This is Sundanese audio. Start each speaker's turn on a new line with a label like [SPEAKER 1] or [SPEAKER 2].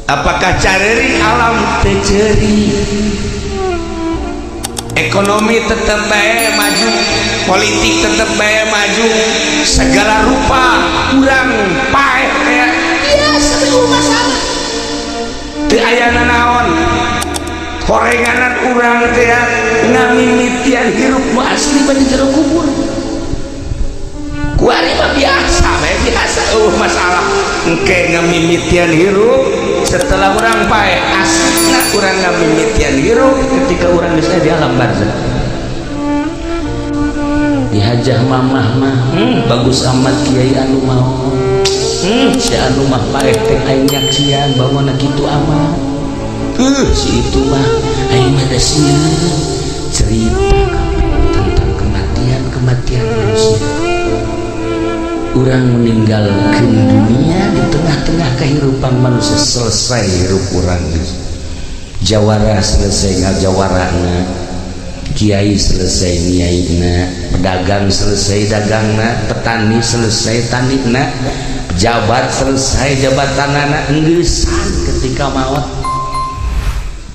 [SPEAKER 1] apakah cari alam terjadi ekonomi tetap baik maju politik tetap baik maju segala rupa kurang paeh ya
[SPEAKER 2] seluruh masalah
[SPEAKER 1] teu aya nanaon korenganan urang teh ngamimitian hirup nu asli bade jero kubur kuari mah biasa biasa masalah engke ngamimitian hirup setelah urang paeh asna urang ngamimitian hirup ketika urang geus di alam barzakh dihajah mamah mah bagus amat kiai anu mau si anu mah paeh teh aing nyaksian bawona kitu amat si itu mah aing mah da sieun cerita tentang kematian manusia urang meninggalkeun dunia di tengah-tengah kehidupan manusia selesai hirup urang jawara selesai ngajawarana kiai selesai niaina pedagang selesai dagangna petani selesai tanina pejabat selesai jabatanana enggeussan ketika maut